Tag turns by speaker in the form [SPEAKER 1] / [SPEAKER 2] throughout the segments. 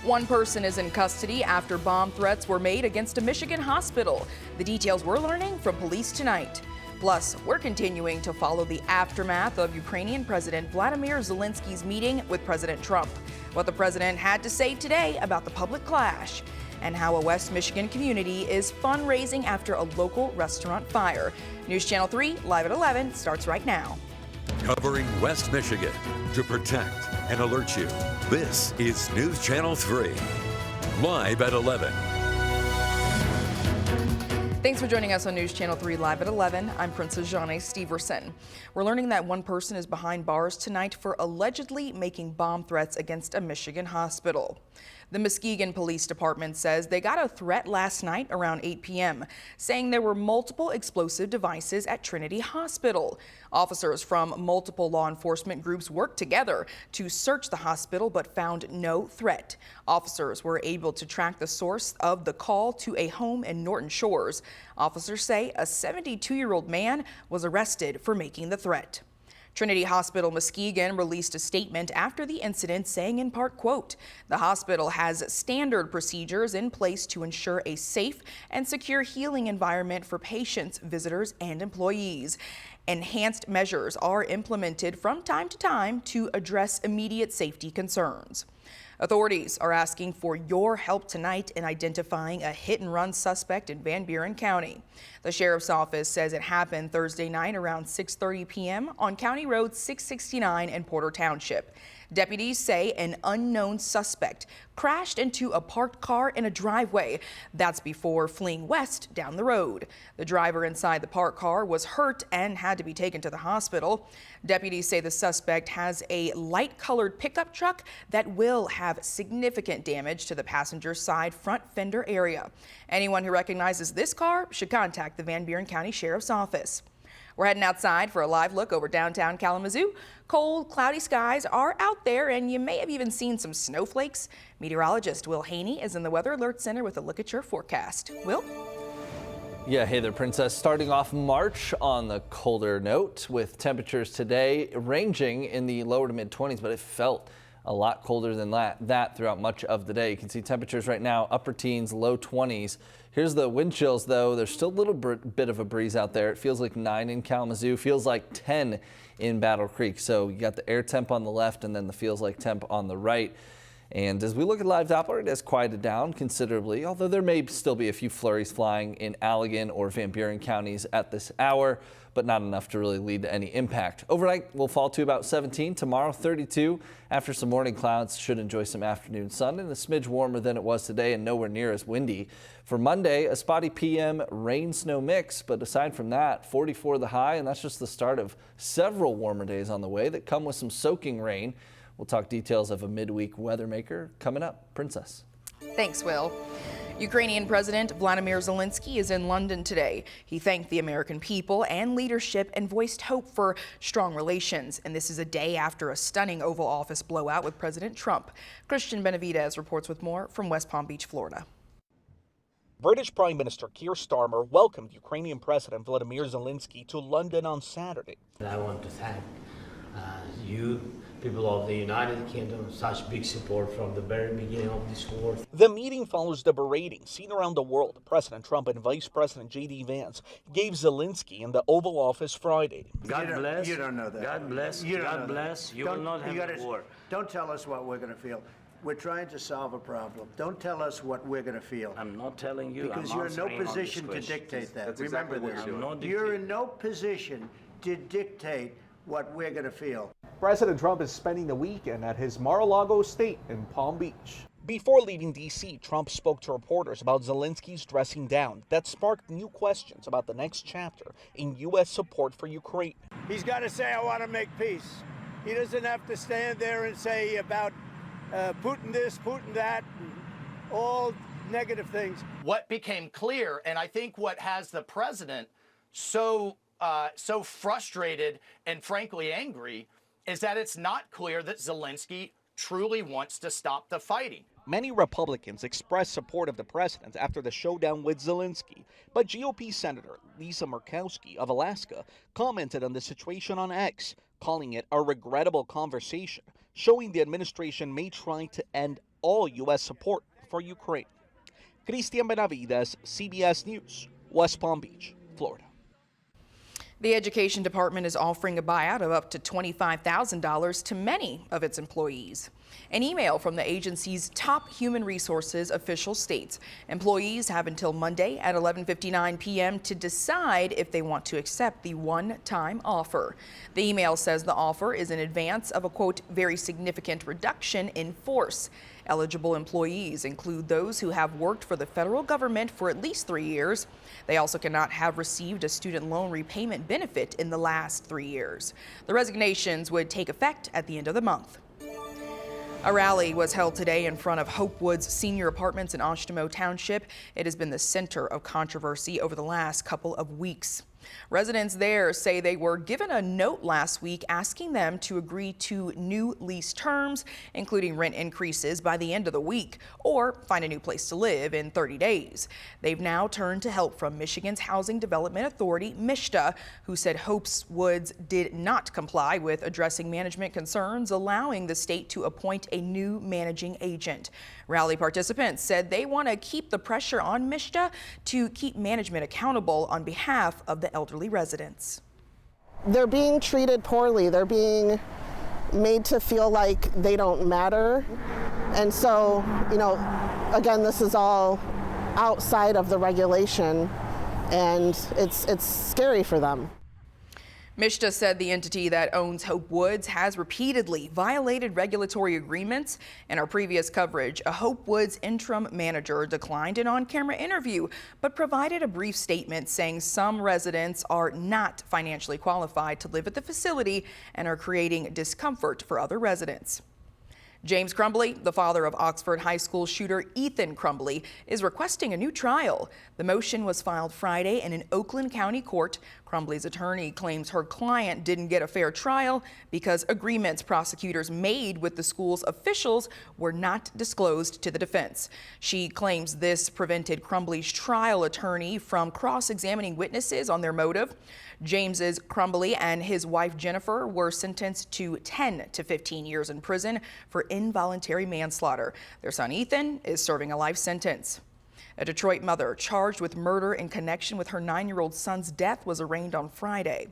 [SPEAKER 1] One person is in custody after bomb threats were made against a Michigan hospital. The details we're learning from police tonight. Plus, we're continuing to follow the aftermath of Ukrainian President Volodymyr Zelensky's meeting with President Trump. What the president had to say today about the public clash, and how a West Michigan community is fundraising after a local restaurant fire. News Channel 3, live at 11, starts right now.
[SPEAKER 2] Covering West Michigan to protect and alert you. This is News Channel 3, live at 11.
[SPEAKER 1] Thanks for joining us on News Channel 3 live at 11. I'm Princess Jane Steverson. We're learning that one person is behind bars tonight for allegedly making bomb threats against a Michigan hospital. The Muskegon Police Department says they got a threat last night around 8 p.m. saying there were multiple explosive devices at Trinity Hospital. Officers from multiple law enforcement groups worked together to search the hospital but found no threat. Officers were able to track the source of the call to a home in Norton Shores. Officers say a 72-year-old man was arrested for making the threat. Trinity Hospital Muskegon released a statement after the incident saying in part, quote, "The hospital has standard procedures in place to ensure a safe and secure healing environment for patients, visitors, and employees. Enhanced measures are implemented from time to time to address immediate safety concerns." Authorities are asking for your help tonight in identifying a hit-and-run suspect in Van Buren County. The sheriff's office says it happened Thursday night around 6:30 p.m. on County Road 669 in Porter Township. Deputies say an unknown suspect crashed into a parked car in a driveway. That's before fleeing west down the road. The driver inside the parked car was hurt and had to be taken to the hospital. Deputies say the suspect has a light-colored pickup truck that will have significant damage to the passenger side front fender area. Anyone who recognizes this car should contact the Van Buren County Sheriff's Office. We're heading outside for a live look over downtown Kalamazoo. Cold, cloudy skies are out there, and you may have even seen some snowflakes. Meteorologist Will Haney is in the Weather Alert Center with a look at your forecast. Will?
[SPEAKER 3] Yeah, hey there, Princess. Starting off March on the colder note with temperatures today ranging in the lower to mid 20s, but it felt a lot colder than that throughout much of the day. You can see temperatures right now, upper teens, low 20s. Here's the wind chills, though. There's still a little bit of a breeze out there. It feels like 9 in Kalamazoo, feels like 10 in Battle Creek. So you got the air temp on the left and then the feels like temp on the right. And as we look at live Doppler, it has quieted down considerably, although there may still be a few flurries flying in Allegan or Van Buren counties at this hour, but not enough to really lead to any impact. Overnight, we'll fall to about 17. Tomorrow, 32. After some morning clouds, should enjoy some afternoon sun and a smidge warmer than it was today and nowhere near as windy. For Monday, a spotty PM rain-snow mix, but aside from that, 44 the high, and that's just the start of several warmer days on the way that come with some soaking rain. We'll talk details of a midweek weather maker coming up. Princess.
[SPEAKER 1] Thanks, Will. Ukrainian President Volodymyr Zelenskyy is in London today. He thanked the American people and leadership and voiced hope for strong relations. And this is a day after a stunning Oval Office blowout with President Trump. Christian Benavidez reports with more from West Palm Beach, Florida.
[SPEAKER 4] British Prime Minister Keir Starmer welcomed Ukrainian President Volodymyr Zelenskyy to London on Saturday.
[SPEAKER 5] I want to thank you, people of the United Kingdom, such big support from the very beginning of this war.
[SPEAKER 4] The meeting follows the berating seen around the world. President Trump and Vice President J.D. Vance gave Zelenskyy in the Oval Office Friday.
[SPEAKER 6] God bless.
[SPEAKER 7] You don't know that.
[SPEAKER 6] God bless. God bless. You will not have a war.
[SPEAKER 7] Don't tell us what we're going to feel. We're trying to solve a problem. Don't tell us what we're going to feel.
[SPEAKER 6] I'm not telling you.
[SPEAKER 7] Because you're in no position to dictate that. Remember this. You're in no position to dictate what we're going to feel.
[SPEAKER 8] President Trump is spending the weekend at his Mar-a-Lago estate in Palm Beach.
[SPEAKER 4] Before leaving D.C., Trump spoke to reporters about Zelensky's dressing down. That sparked new questions about the next chapter in U.S. support for Ukraine.
[SPEAKER 9] He's got to say, I want to make peace. He doesn't have to stand there and say about Putin this, Putin that, all negative things.
[SPEAKER 10] What became clear, and I think what has the president so frustrated and frankly angry, is that it's not clear that Zelenskyy truly wants to stop the fighting.
[SPEAKER 4] Many Republicans expressed support of the president after the showdown with Zelenskyy, but GOP Senator Lisa Murkowski of Alaska commented on the situation on X, calling it a regrettable conversation, showing the administration may try to end all U.S. support for Ukraine. Cristian Benavides, CBS News, West Palm Beach, Florida.
[SPEAKER 1] The Education Department is offering a buyout of up to $25,000 to many of its employees. An email from the agency's top human resources official states employees have until Monday at 11:59 p.m. to decide if they want to accept the one-time offer. The email says the offer is in advance of a, quote, very significant reduction in force. Eligible employees include those who have worked for the federal government for at least 3 years. They also cannot have received a student loan repayment benefit in the last 3 years. The resignations would take effect at the end of the month. A rally was held today in front of Hope Woods Senior Apartments in Oshtemo Township. It has been the center of controversy over the last couple of weeks. Residents there say they were given a note last week asking them to agree to new lease terms, including rent increases by the end of the week, or find a new place to live in 30 days. They've now turned to help from Michigan's Housing Development Authority, MSHDA, who said Hope Woods did not comply with addressing management concerns, allowing the state to appoint a new managing agent. Rally participants said they want to keep the pressure on MSHDA to keep management accountable on behalf of the elderly residents.
[SPEAKER 11] They're being treated poorly. They're being made to feel like they don't matter. And so, again, this is all outside of the regulation, and it's scary for them.
[SPEAKER 1] MSHDA said the entity that owns Hope Woods has repeatedly violated regulatory agreements. In our previous coverage, a Hope Woods interim manager declined an on-camera interview, but provided a brief statement saying some residents are not financially qualified to live at the facility and are creating discomfort for other residents. James Crumbly, the father of Oxford High School shooter Ethan Crumbly, is requesting a new trial. The motion was filed Friday in an Oakland County court. Crumbly's attorney claims her client didn't get a fair trial because agreements prosecutors made with the school's officials were not disclosed to the defense. She claims this prevented Crumbly's trial attorney from cross-examining witnesses on their motive. James's Crumbly and his wife Jennifer were sentenced to 10 to 15 years in prison for involuntary manslaughter. Their son Ethan is serving a life sentence. A Detroit mother charged with murder in connection with her 9-year-old son's death was arraigned on Friday.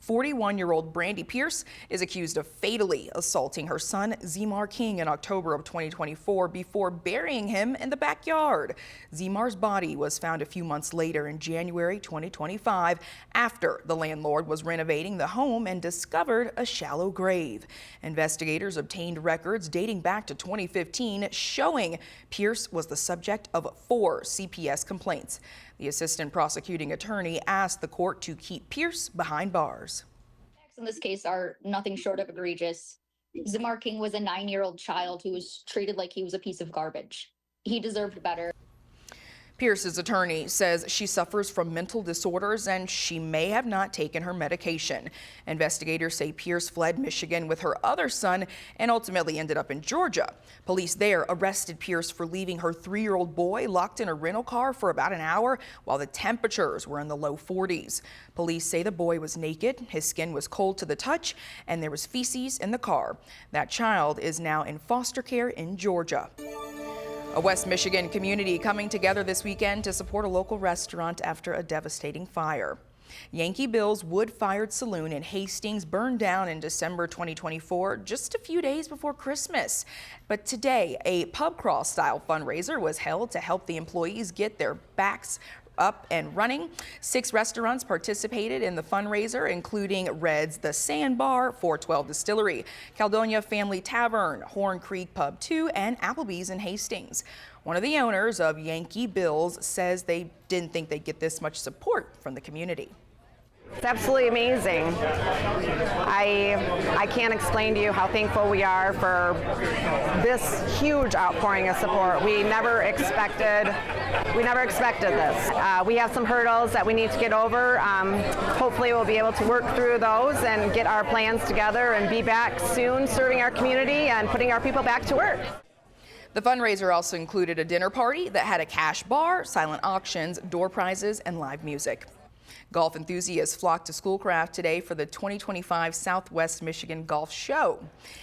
[SPEAKER 1] 41-year-old Brandy Pierce is accused of fatally assaulting her son Zemar King in October of 2024 before burying him in the backyard. Zemar's body was found a few months later in January 2025 after the landlord was renovating the home and discovered a shallow grave. Investigators obtained records dating back to 2015 showing Pierce was the subject of 4 CPS complaints. The assistant prosecuting attorney asked the court to keep Pierce behind bars.
[SPEAKER 12] In this case are nothing short of egregious. Zemar King was a 9-year-old child who was treated like he was a piece of garbage. He deserved better.
[SPEAKER 1] Pierce's attorney says she suffers from mental disorders and she may have not taken her medication. Investigators say Pierce fled Michigan with her other son and ultimately ended up in Georgia. Police there arrested Pierce for leaving her 3-year-old boy locked in a rental car for about an hour while the temperatures were in the low 40s. Police say the boy was naked, his skin was cold to the touch, and there was feces in the car. That child is now in foster care in Georgia. A West Michigan community coming together this weekend to support a local restaurant after a devastating fire. Yankee Bill's wood-fired saloon in Hastings burned down in December 2024, just a few days before Christmas. But today, a pub crawl-style fundraiser was held to help the employees get their backs up and running. 6 restaurants participated in the fundraiser, including Red's The Sandbar, 412 Distillery, Caledonia Family Tavern, Horn Creek Pub 2, and Applebee's in Hastings. One of the owners of Yankee Bill's says they didn't think they'd get this much support from the community.
[SPEAKER 13] It's absolutely amazing. I can't explain to you how thankful we are for this huge outpouring of support. We never expected this. We have some hurdles that we need to get over. Hopefully we'll be able to work through those and get our plans together and be back soon serving our community and putting our people back to work.
[SPEAKER 1] The fundraiser also included a dinner party that had a cash bar, silent auctions, door prizes, and live music. Golf enthusiasts flocked to Schoolcraft today for the 2025 Southwest Michigan Golf Show.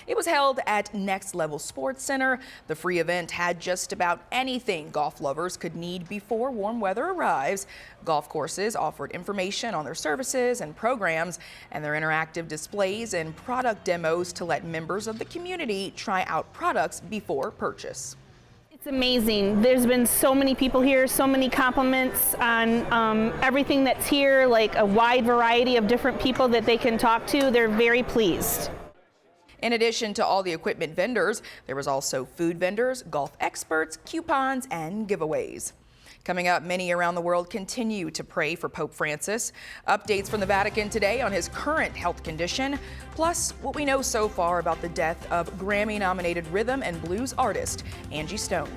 [SPEAKER 1] It was held at Next Level Sports Center. The free event had just about anything golf lovers could need before warm weather arrives. Golf courses offered information on their services and programs, and their interactive displays and product demos to let members of the community try out products before purchase.
[SPEAKER 14] It's amazing. There's been so many people here, so many compliments on everything that's here, like a wide variety of different people that they can talk to. They're very pleased.
[SPEAKER 1] In addition to all the equipment vendors, there was also food vendors, golf experts, coupons, and giveaways. Coming up, many around the world continue to pray for Pope Francis. Updates from the Vatican today on his current health condition, plus what we know so far about the death of Grammy-nominated rhythm and blues artist Angie Stone.